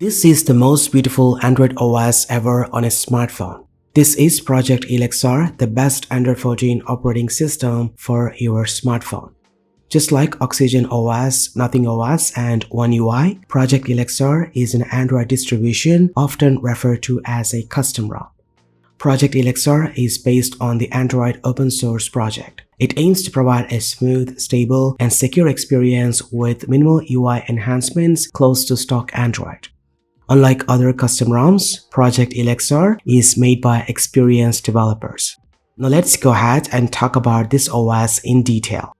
This is the most beautiful Android OS ever on a smartphone. This is Project Elixir, the best Android 14 operating system for your smartphone. Just like Oxygen OS, Nothing OS, and One UI, Project Elixir is an Android distribution often referred to as a custom ROM. Project Elixir is based on the Android open source project. It aims to provide a smooth, stable, and secure experience with minimal UI enhancements close to stock Android. Unlike other custom ROMs, Project Elixir is made by experienced developers. Now let's go ahead and talk about this OS in detail.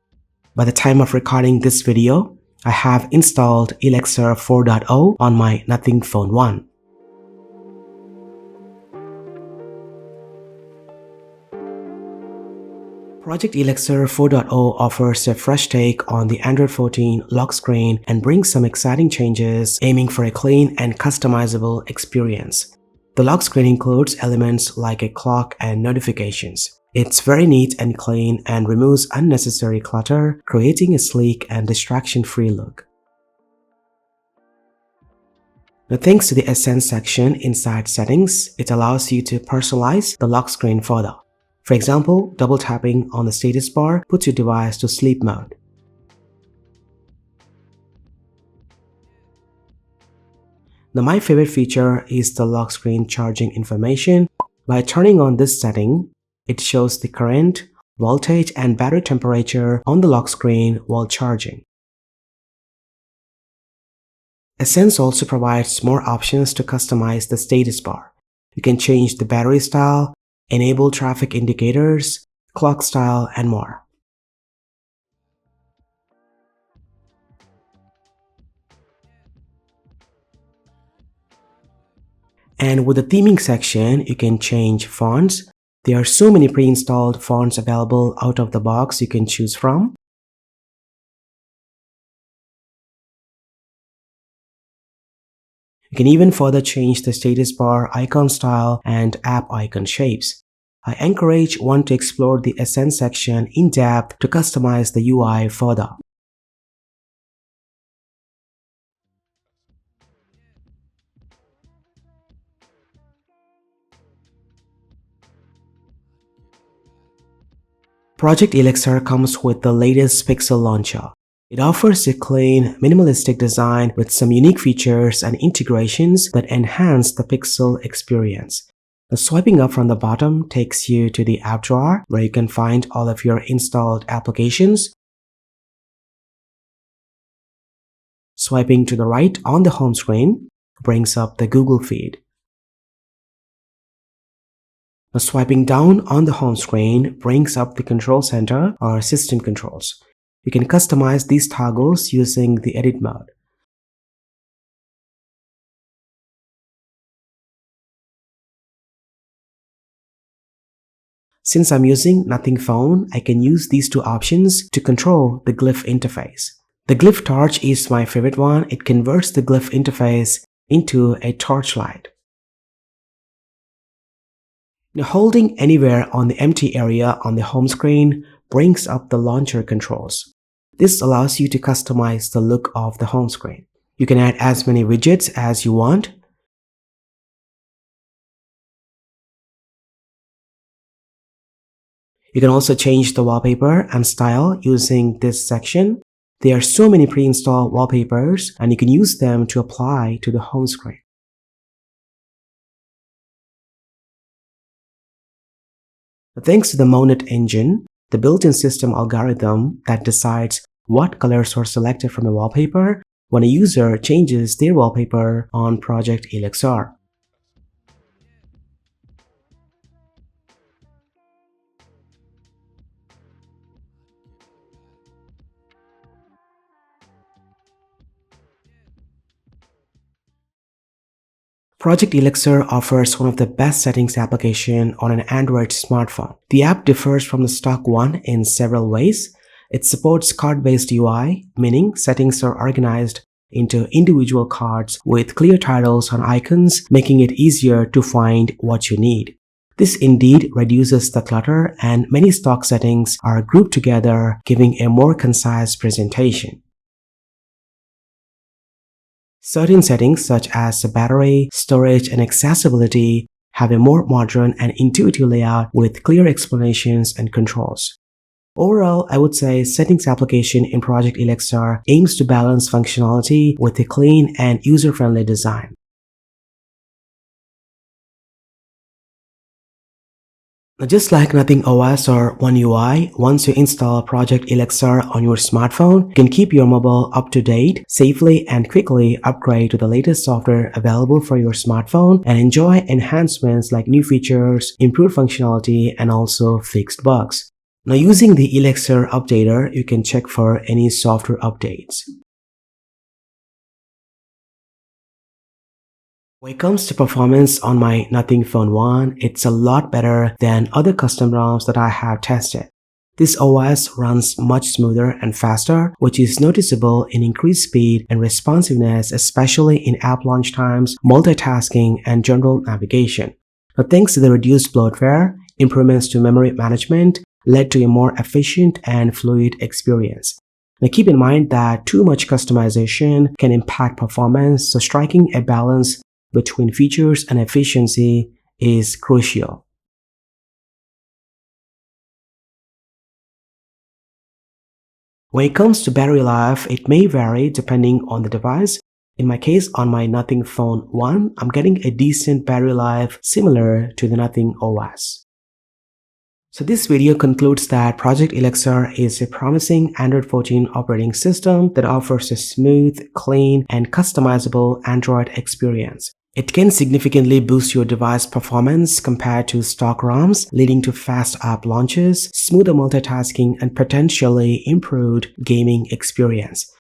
By the time of recording this video, I have installed Elixir 4.0 on my Nothing Phone 1. Project Elixir 4.0 offers a fresh take on the Android 14 lock screen and brings some exciting changes aiming for a clean and customizable experience. The lock screen includes elements like a clock and notifications. It's very neat and clean and removes unnecessary clutter, creating a sleek and distraction-free look. Now, thanks to the Essence section inside Settings, it allows you to personalize the lock screen further. For example, double tapping on the status bar puts your device to sleep mode. Now, my favorite feature is the lock screen charging information. By turning on this setting, it shows the current, voltage, and battery temperature on the lock screen while charging. Essence also provides more options to customize the status bar. You can change the battery style, enable traffic indicators, clock style, and more. And with the theming section, you can change fonts. There are so many pre-installed fonts available out of the box you can choose from. You can even further change the status bar icon style and app icon shapes. I encourage one to explore the Essence section in depth to customize the UI further. Project Elixir comes with the latest Pixel launcher. It offers a clean, minimalistic design with some unique features and integrations that enhance the Pixel experience. The swiping up from the bottom takes you to the app drawer where you can find all of your installed applications. Swiping to the right on the home screen brings up the Google feed. Now, swiping down on the home screen brings up the control center or system controls. You can customize these toggles using the edit mode. Since I'm using Nothing Phone, I can use these two options to control the glyph interface. The glyph torch is my favorite one. It converts the glyph interface into a torchlight. Now, holding anywhere on the empty area on the home screen brings up the launcher controls. This allows you to customize the look of the home screen. You can add as many widgets as you want. You can also change the wallpaper and style using this section. There are so many pre-installed wallpapers and you can use them to apply to the home screen. Thanks to the Monet engine, the built-in system algorithm that decides what colors are selected from a wallpaper when a user changes their wallpaper on Project Elixir. Project Elixir offers one of the best settings application on an Android smartphone. The app differs from the stock one in several ways. It supports card-based UI, meaning settings are organized into individual cards with clear titles and icons, making it easier to find what you need. This indeed reduces the clutter, and many stock settings are grouped together, giving a more concise presentation. Certain settings such as the battery, storage, and accessibility have a more modern and intuitive layout with clear explanations and controls. Overall, I would say Settings application in Project Elixir aims to balance functionality with a clean and user-friendly design. Now, just like Nothing OS or One UI, once you install Project Elixir on your smartphone, you can keep your mobile up to date, safely and quickly upgrade to the latest software available for your smartphone, and enjoy enhancements like new features, improved functionality, and also fixed bugs. Now, using the Elixir updater, you can check for any software updates. When it comes to performance on my Nothing Phone 1, it's a lot better than other custom ROMs that I have tested. This OS runs much smoother and faster, which is noticeable in increased speed and responsiveness, especially in app launch times, multitasking, and general navigation. Now, thanks to the reduced bloatware, improvements to memory management led to a more efficient and fluid experience. Now, keep in mind that too much customization can impact performance, so striking a balance between features and efficiency is crucial. When it comes to battery life, it may vary depending on the device. In my case, on my Nothing Phone 1, I'm getting a decent battery life similar to the Nothing OS. So this video concludes that Project Elixir is a promising Android 14 operating system that offers a smooth, clean, and customizable Android experience. It can significantly boost your device performance compared to stock ROMs, leading to fast app launches, smoother multitasking, and potentially improved gaming experience.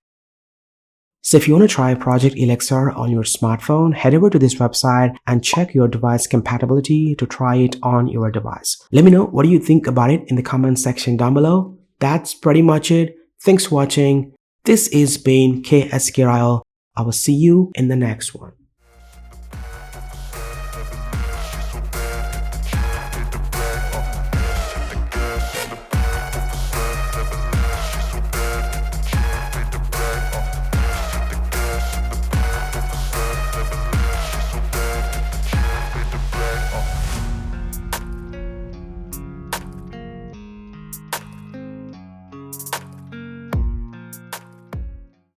So if you want to try Project Elixir on your smartphone, head over to this website and check your device compatibility to try it on your device. Let me know what do you think about it in the comment section down below. That's pretty much it. Thanks for watching. This is been KSKRIL. I will see you in the next one.